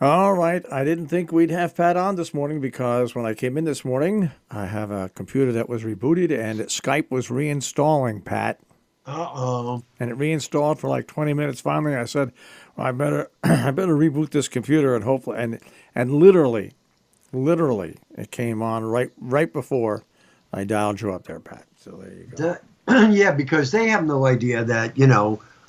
All right. I didn't think we'd have Pat on this morning because when I came in this morning, I have a computer that was rebooted and Skype was reinstalling, Pat. Uh-oh. And it reinstalled for like 20 minutes. Finally, I said, well, I better I better reboot this computer and hopefully and literally it came on right before I dialed you up there, Pat. So there you go. Yeah, because they have no idea that,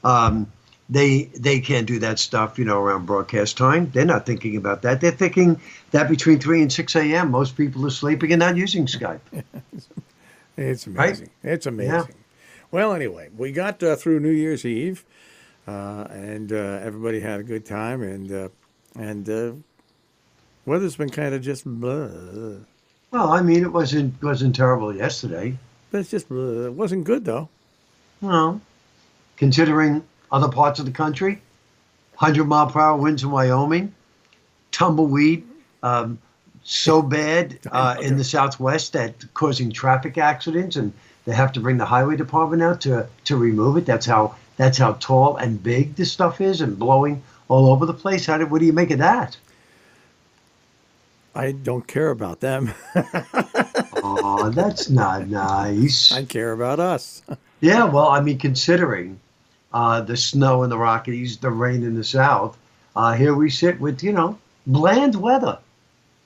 um, they can't do that stuff, around broadcast time. They're not thinking about that. They're thinking that between 3 and 6 a.m., most people are sleeping and not using Skype, It's right? amazing. It's Yeah. amazing. Well, anyway, we got through New Year's Eve, and everybody had a good time, and weather's been kind of just blah. Well, I mean, it wasn't terrible yesterday. But it's just blah. It wasn't good though. Well, considering other parts of the country, 100-mile-per-hour winds in Wyoming, tumbleweed, um, so bad I know in the Southwest that causing traffic accidents, and they have to bring the highway department out to remove it. That's how tall and big this stuff is, and blowing all over the place. What do you make of that? I don't care about them. Oh, that's not nice. I care about us. Yeah, well, I mean, considering the snow in the Rockies, the rain in the South, here we sit with bland weather.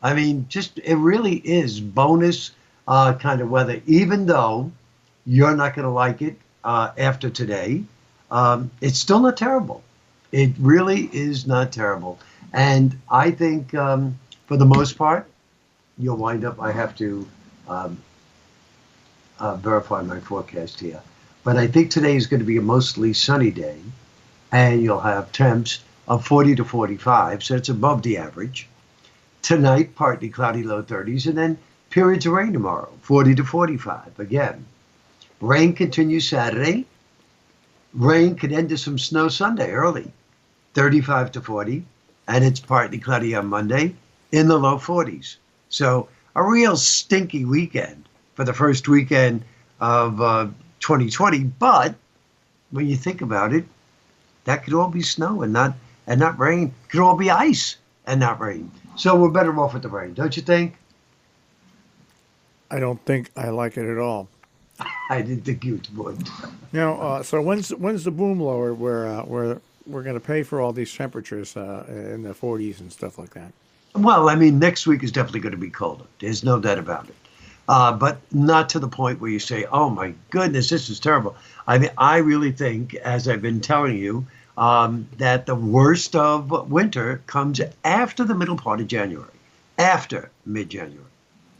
I mean, just it really is bonus kind of weather, even though you're not going to like it after today. It's still not terrible. It really is not terrible. And I think for the most part, you'll wind up, I have to um, verify my forecast here. But I think today is going to be a mostly sunny day, and you'll have temps of 40 to 45, so it's above the average. Tonight, partly cloudy, low 30s, and then periods of rain tomorrow, 40 to 45 again. Rain continues Saturday. Rain could end to some snow Sunday early, 35 to 40, and it's partly cloudy on Monday in the low 40s. So a real stinky weekend for the first weekend of 2020. But when you think about it, that could all be snow and not rain. It could all be ice and not rain. So we're better off with the rain, don't you think? I don't think I like it at all. I didn't think you would. So when's the boom lower where we're going to pay for all these temperatures in the 40s and stuff like that? Well, I mean, next week is definitely going to be colder. There's no doubt about it. But not to the point where you say, oh my goodness, this is terrible. I mean, I really think, as I've been telling you, that the worst of winter comes after the middle part of January, after mid-January.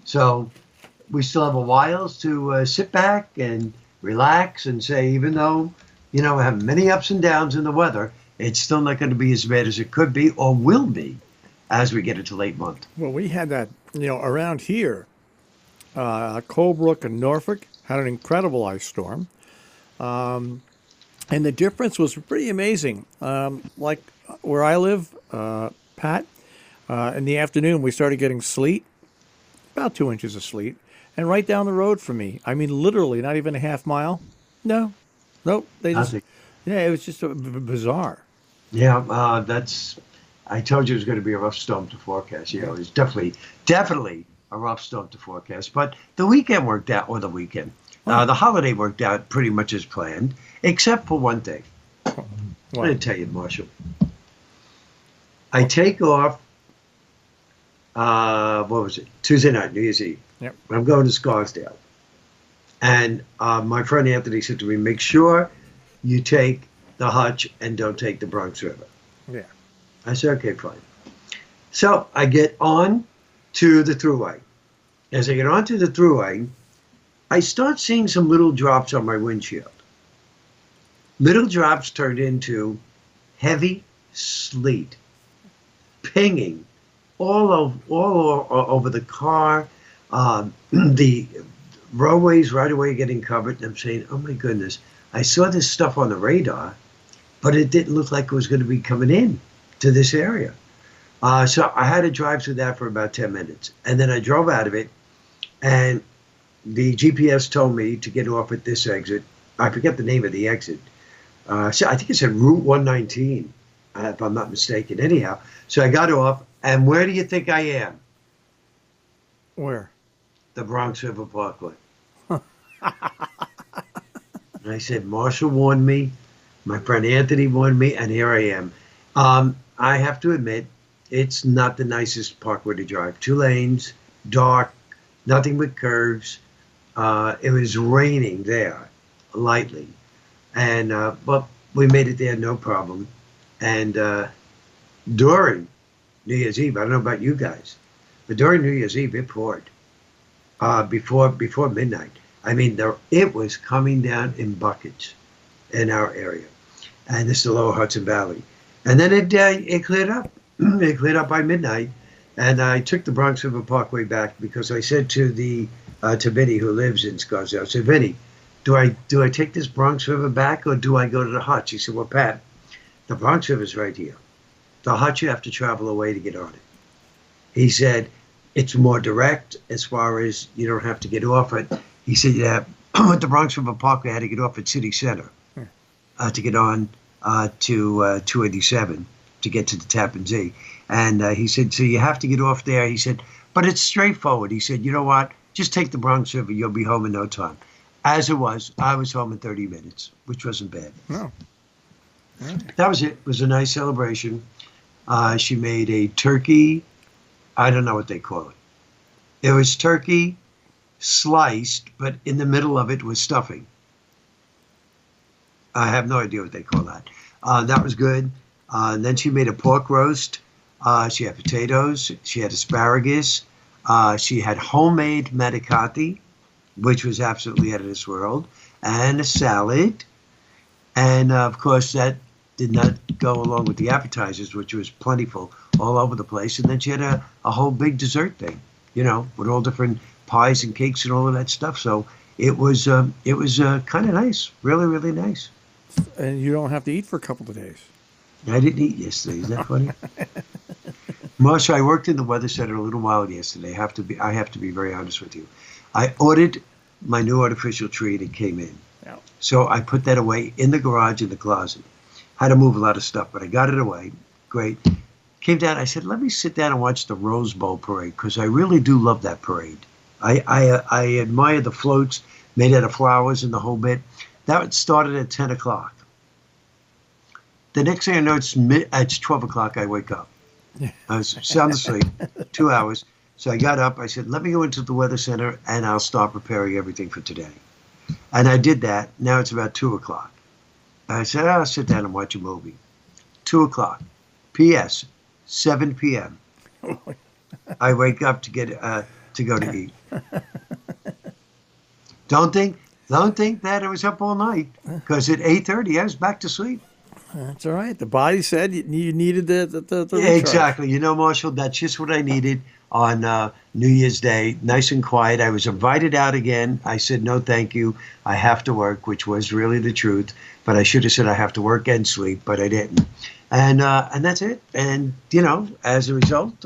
So we still have a while to sit back and relax and say, even though, we have many ups and downs in the weather, it's still not going to be as bad as it could be or will be as we get into late month. Well, we had that, around here. Colebrook and Norfolk had an incredible ice storm. And the difference was pretty amazing. Like where I live, Pat, in the afternoon, we started getting sleet, about 2 inches of sleet. And right down the road from me, I mean, literally not even a half mile. No, nope. Nothing. Yeah, it was just bizarre. Yeah, I told you it was going to be a rough storm to forecast. It's definitely a rough storm to forecast. But the weekend worked out, or the weekend, the holiday worked out pretty much as planned, except for one thing. I'm going to What? tell you, Marshall. I take off, what was it, Tuesday night, New Year's Eve. Yep. I'm going to Scarsdale. And my friend Anthony said to me, make sure you take the Hutch and don't take the Bronx River. Yeah. I said, okay, fine. So I get on to the thruway. As I get onto the thruway, I start seeing some little drops on my windshield. Little drops turned into heavy sleet, pinging all over the car. The roadways right away getting covered. And I'm saying, oh my goodness, I saw this stuff on the radar, but it didn't look like it was going to be coming in to this area. So I had to drive through that for about 10 minutes. And then I drove out of it, and the GPS told me to get off at this exit. I forget the name of the exit. So I think it said Route 119. if I'm not mistaken. Anyhow, so I got off, and where do you think I am? Where? The Bronx River Parkway. And I said, Marshall warned me, my friend Anthony warned me, and here I am. I have to admit, it's not the nicest parkway to drive. 2 lanes, dark, nothing but curves. It was raining there, lightly. And, but we made it there, no problem. And during New Year's Eve, I don't know about you guys, but during New Year's Eve, it poured before midnight. I mean, it was coming down in buckets in our area, and this is the Lower Hudson Valley. And then it cleared up. It cleared up by midnight, and I took the Bronx River Parkway back because I said to Vinny, who lives in Scarsdale, I said, Vinny, do I take this Bronx River back or do I go to the Hutch? He said, well, Pat, the Bronx River's right here. The Hutch, you have to travel away to get on it. He said, it's more direct as far as you don't have to get off it. He said, yeah, with the Bronx River Parkway, I had to get off at City Center to get on to 287 to get to the Tappan Zee. And he said, so you have to get off there. He said, but it's straightforward. He said, you know what? Just take the Bronx River. You'll be home in no time. As it was, I was home in 30 minutes, which wasn't bad. No. That was it. It was a nice celebration. She made a turkey. I don't know what they call it. It was turkey sliced, but in the middle of it was stuffing. I have no idea what they call that. That was good. And then she made a pork roast. She had potatoes. She had asparagus. She had homemade manicotti, which was absolutely out of this world, and a salad. And, of course, that did not go along with the appetizers, which was plentiful all over the place. And then she had a whole big dessert thing, with all different pies and cakes and all of that stuff. So it was kind of nice, really, really nice. And you don't have to eat for a couple of days. I didn't eat yesterday. Is that funny? Marsha, I worked in the weather center a little while yesterday. I have to be very honest with you. I ordered my new artificial tree and it came in. Yeah. So I put that away in the garage in the closet. Had to move a lot of stuff, but I got it away. Great. Came down. I said, let me sit down and watch the Rose Bowl parade because I really do love that parade. I admire the floats made out of flowers and the whole bit. That started at 10 o'clock. The next thing I know, it's 12 o'clock. I wake up. I was sound asleep, 2 hours. So I got up. I said, let me go into the weather center and I'll start preparing everything for today. And I did that. Now it's about 2 o'clock. I said, I'll sit down and watch a movie. 2 o'clock. P.S. 7 p.m. I wake up to go to eat. Don't think that I was up all night because at 8:30 I was back to sleep. That's all right. The body said you needed the yeah, exactly. Marshall, that's just what I needed on New Year's Day. Nice and quiet. I was invited out again. I said, no, thank you. I have to work, which was really the truth. But I should have said I have to work and sleep, but I didn't. And that's it. And, as a result,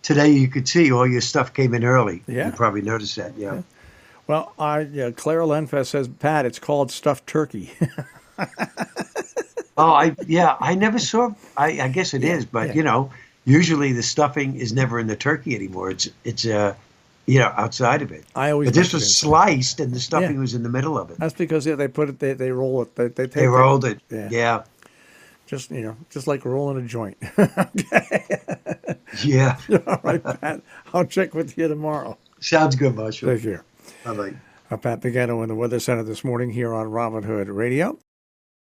today you could see all your stuff came in early. Yeah. You probably noticed that, yeah. Well, Clara Lenfest says, Pat, it's called stuffed turkey. Oh, I never saw. I guess it is, but usually the stuffing is never in the turkey anymore. It's outside of it. But this was sliced, and the stuffing was in the middle of it. That's because they put it. They roll it. They rolled it. Yeah. Just just like rolling a joint. Yeah. All right, Pat. I'll check with you tomorrow. Sounds good, Marshall. Take care. Bye-bye. Pat Pagano in the Weather Center this morning here on Robin Hood Radio.